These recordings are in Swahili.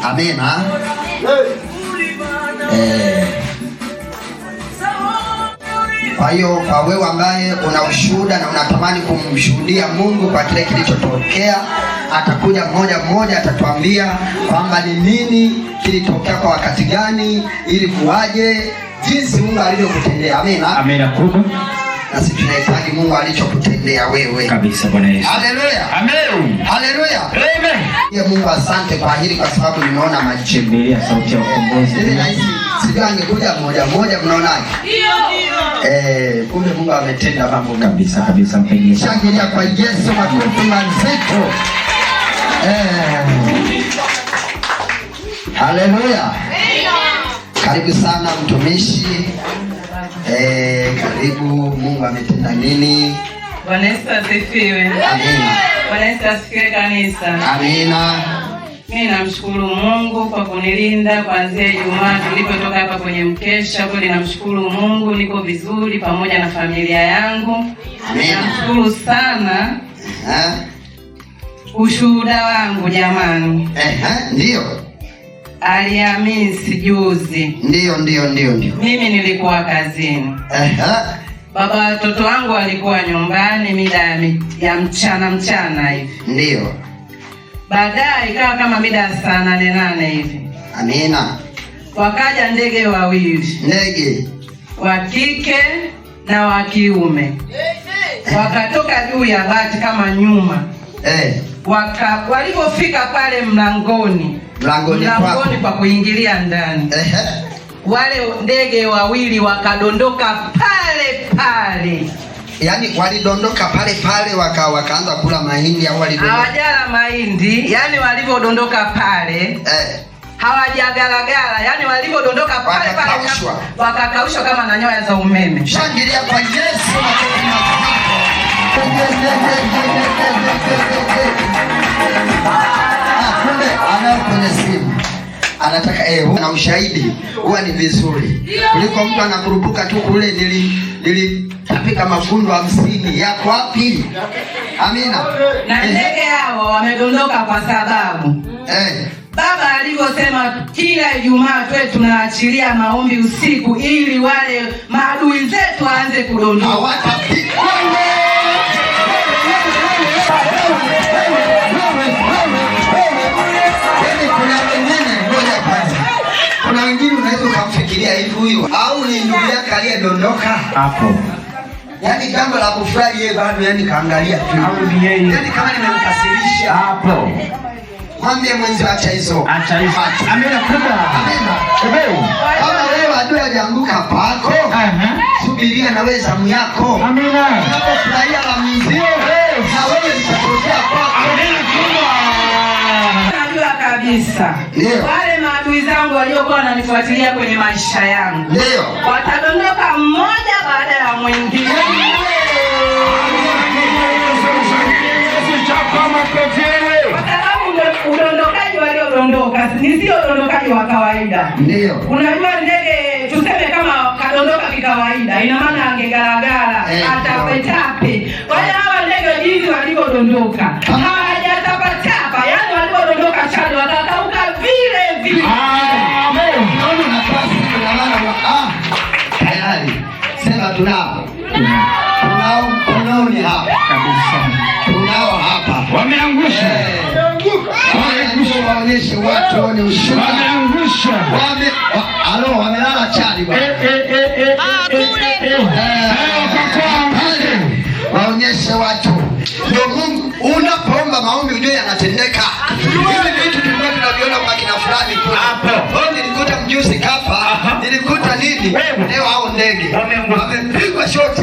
Amina. Kwa hiyo kwa wewe ambaye una ushuhuda na unatamani kumshuhudia Mungu kwa kile kilichotokea, atakuja mmoja atatuambia kwamba ni nini kilitokea, kwa wakati gani, ili kuwaje, jinsi Mungu alivyokutendea. Amina. Amina kubwa. Na sisi tunahitaji Mungu alichokutendea wewe. Kabisa Bwana Yesu. Haleluya. Amen. Haleluya. Amen. Ye Mungu asante kwa hili, kwa sababu nimeona majibu. Kimbilia sauti ya ukombozi. Hivi na hizi sivyo angekuja mmoja mnaonaje? Ndio. Kumbe Mungu ametenda mambo kabisa mpenzi. Shangilia kwa Yesu, makofi mazito. Haleluya. Karibu sana mtumishi. Karibu. Mungu ametenda nini? Bwana Yesu asifiwe. Amina. Bwana Yesu asifiwe kanisa. Amina. Mimi namshukuru Mungu kwa kunilinda kuanzia Ijumaa tulipotoka hapa kwenye mkesha. Kwa ninamshukuru Mungu, niko vizuri pamoja na familia yangu. Amina. Namshukuru sana. Ushuhuda wangu jamani. Ndio. Alhamisi juzi. Ndio. Mimi nilikuwa kazini. Baba watoto wangu walikuwa nyumbani mida ya mchana hivi. Ndio. Baadaye ikawa kama mida ya saa 8 hivi. Amina. Wakaja ndege wawili. Ndege wa kike na wa kiume. Wakatoka juu ya bati kama nyuma. Walipofika pale mlangoni kwa kuingilia ndani. Wale ndege wawili wakadondoka pale. Yaani walidondoka pale wakaanza kula mahindi au walidondoka? Hawajala mahindi, yaani walipodondoka pale. Hawajagalagala, yaani walipodondoka pale wakakaushwa kama na nyoya za umeme. Shangilia kwa Yesu. Kumbe ana kwenye simu anataka na ushahidi, huwa ni vizuri kuliko mtu anakurupuka tu kule nilitapika mafundo 50 yako wapi? Amina. Na ndege hao wamedondoka kwa sababu Baba alivyosema kila Ijumaa tuwe tunaachilia maombi usiku ili wale maadui zetu waanze kudondoka. Kuna wengine unaweza kumfikiria hivi huyo au ni ndugu yake aliyedondoka hapo. Yaani jambo la kufurahi yeye bado kaangalia tu. Yaani kama nimemkasirisha hapo. Mwambie mwenzi acha hizo. Amina kubwa. Amina. Kama wewe adui hajaanguka pako, subiria na wewe zamu yako. Amina. Unapofurahia la mzio, na wewe litatokea kwako. Amina kubwa. Najua kabisa. Wale maadui zangu waliokuwa wananifuatilia kwenye maisha yangu. Ndio. Watadondoka mmoja baada ya mwingine. Udondokaji waliodondoka sio udondokaji wa kawaida. Ndio. Unajua ndege tuseme kama kadondoka kikawaida, ina maana angegalagala, atapetape. Kwa hiyo hawa ndege jinsi waliodondoka, hawajatapatapa, yani waliodondoka chali watakauka vile. Amen. Naona nafasi kuna maana tayari. Sema tunao ni hapa kabisa. Tunao hapa. Wameangusha. Waonyeshe watu ni ushuhuda. Wameangusha. Wamelala chali bwana. Waonyeshe watu. Ndio Mungu unapoomba maombi ujue yanatendeka. Hivi vitu tunaviona kwa kina fulani kule. Hapo. Nilikuta mjusi kafa. Nilikuta nini? Leo hao ndege. Wamepigwa shoti.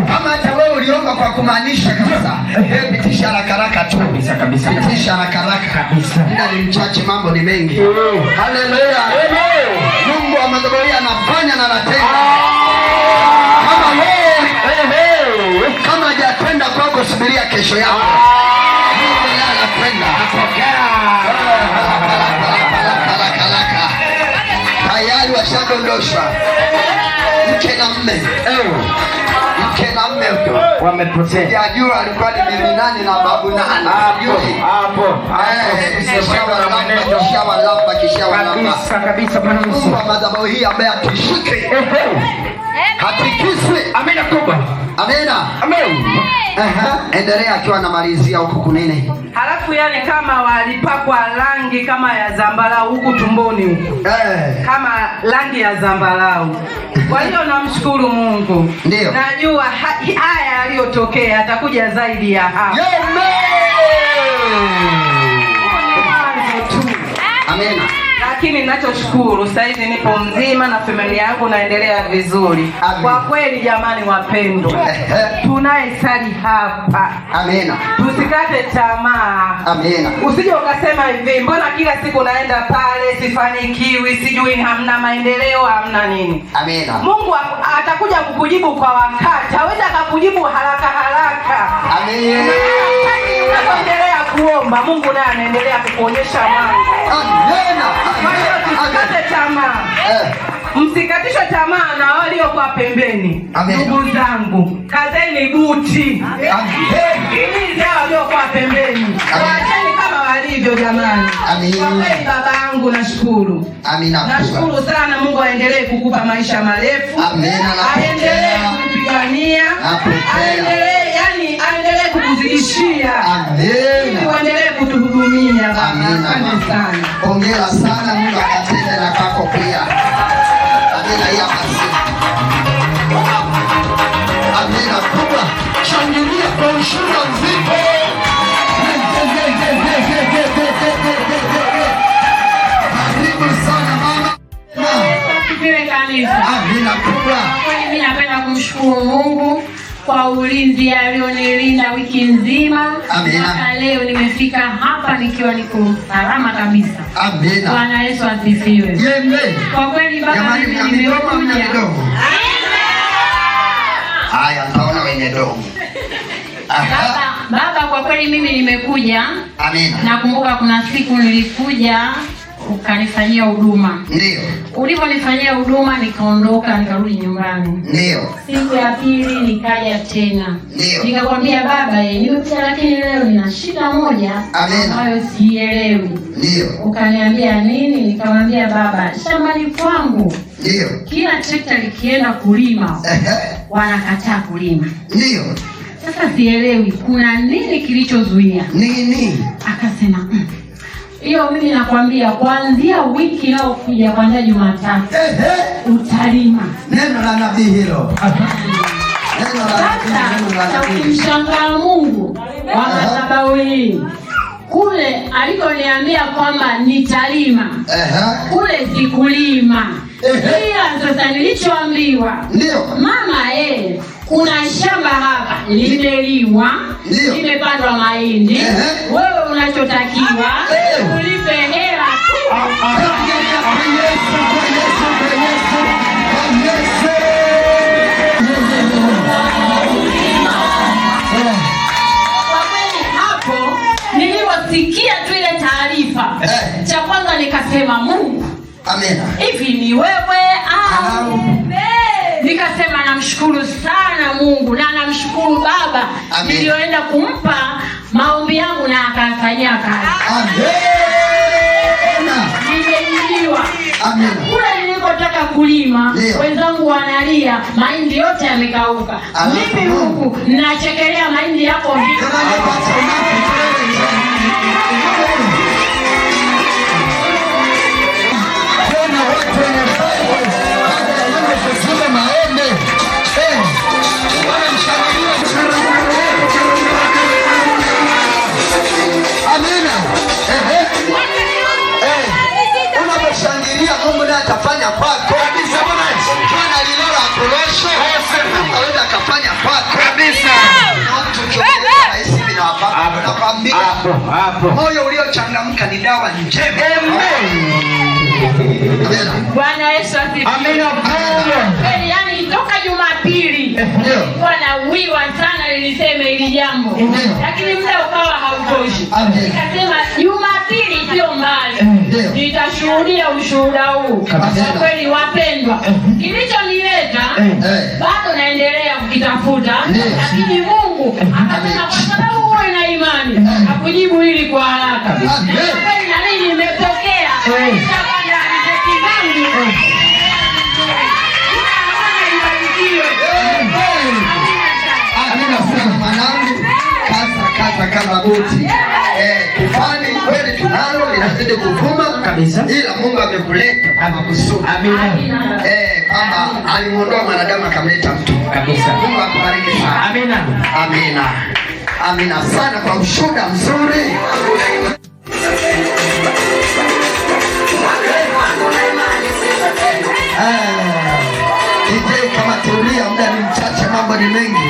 Kama hata wewe uliomba kwa kumaanisha kabisa, pitisha haraka tu. Kabisa. Pitisha haraka kabisa. Muda ni mchache, mambo ni mengi. Haleluya. Mungu wa madhabahu anafanya na anatenda. Kama hajatenda kwako, subiria kesho yako. Mungu yeye anakwenda. Tayari washadondoshwa. Mke na mme wamepotea. Sijajua alikuwa ni bibi nani na babu nani. Hapo. Kabisa Bwana Yesu. Kwa madhabahu hii ambaye atishike. Hatikiswe. Amina kubwa. Amina. Amen. Endelea akiwa anamalizia huko kunene. Halafu yani kama walipakwa rangi kama ya zambarau huku tumboni huku. Kama rangi ya zambarau. Kwa hiyo namshukuru Mungu. Ndio. Najua haya yaliyotokea atakuja zaidi ya hapa. Amina. Lakini ninachoshukuru sasa hivi nipo mzima na familia yangu naendelea vizuri. Kwa kweli jamani wapendwa, tunayesali hapa. Amina. Tusikate tamaa. Amina. Usije ukasema hivi, mbona kila siku naenda pale sifanikiwi, sijui hamna maendeleo, hamna nini. Amina. Mungu atakuja kukujibu kwa wakati. Hawezi akakujibu haraka. Amina. Unapoendelea kuomba, Mungu naye anaendelea kukuonyesha mwanga. Amina. Msikate tamaa. Msikatishwe tamaa na waliokuwa pembeni. Ndugu zangu, kazeni buti. Himiza waliokuwa pembeni. Waacheni kama walivyo jamani. Amina. Kwa kweli baba yangu nashukuru. Amina. Nashukuru sana, Mungu aendelee kukupa maisha marefu. Amina. Aendelee kupigania. Aendelee kukuzidishia. Amina. Uendelee kutuhudumia baba. Amina. Asante sana. Hongera sana, Mungu akatende na kwako pia. Amina ya basi. Amina kubwa. Shangilia kwa ushuhuda mzito. Karibu sana mama. Asifiwe kanisa. Amina kubwa. Mimi napenda kumshukuru Mungu kwa ulinzi alionilinda wiki nzima. Amina. Mpaka leo nimefika hapa nikiwa niko salama kabisa. Amina. Bwana Yesu asifiwe. Amen. Kwa kweli baba mimi nimekuja. Haya, taona wenye dogo. Baba kwa kweli mimi nimekuja. Amina. Nakumbuka kuna siku nilikuja ukanifanyia huduma. Ndio. Uliponifanyia huduma nikaondoka nikarudi nyumbani. Ndio. Siku ya pili nikaja tena. Ndio. Nikakwambia baba nimekuja lakini leo nina shida moja ambayo sielewi. Ndio. Ukaniambia nini? Nikamwambia baba, shambani kwangu ndio kila trekta likienda kulima wanakataa kulima. Ndio. Sasa sielewi kuna nini kilichozuia. Nini? Akasema hiyo mimi nakwambia kuanzia wiki inayokuja kuanzia Jumatatu utalima. Neno la nabii hilo. Neno la nabii. Ukimshangaa Mungu wa madhabahu hii kule alikoniambia kwamba nitalima kule sikulima. Ila sasa nilichoambiwa mama kuna shamba hapa limelimwa, limepandwa mahindi, wewe unachotakiwa ulipe hela. Kwa kweli hapo niliposikia tu ile taarifa, cha kwanza nikasema Mungu, amina, hivi ni wewe au? Nikasema namshukuru sana Mungu na namshukuru baba nilioenda kumpa maombi yangu na akafanyia kazi. Nimejibiwa. Kule nilipotaka kulima wenzangu wanalia mahindi yote yamekauka. Mimi Mungu nachekelea mahindi yako vipi? Unaposhangilia Mungu naye atafanya kwako kabisa. Bwana alilola korosho aweza akafanya kwako kabisa. Nakwambia moyo uliochangamka ni dawa njema. Bwana Yesu asifiwe. Yaani toka Jumapili nilikuwa nawiwa sana niliseme hili jambo, lakini muda ukawa hautoshi. Nikasema Jumapili sio mbali nitashuhudia ushuhuda huu. Kwa kweli wapendwa, kilichonileta bado naendelea wakitafuta, lakini Mungu akasema kwa sababu uwe na imani akujibu hili kwa haraka. Na nini imetokea? Shapanda riziki zangu. Amina sana mwanangu. Kaza kama buti. Kufani kweli tunalo linazidi kuvuma kabisa. Ila Mungu amekuleta kwa makusudi. Amina. Kama alimuondoa mwanadamu akamleta mtu kabisa. Mungu akubariki sana. Amina. Amina. Amina sana kwa ushuhuda mzuri. Kama tulia, muda ni mchache, mambo ni mengi.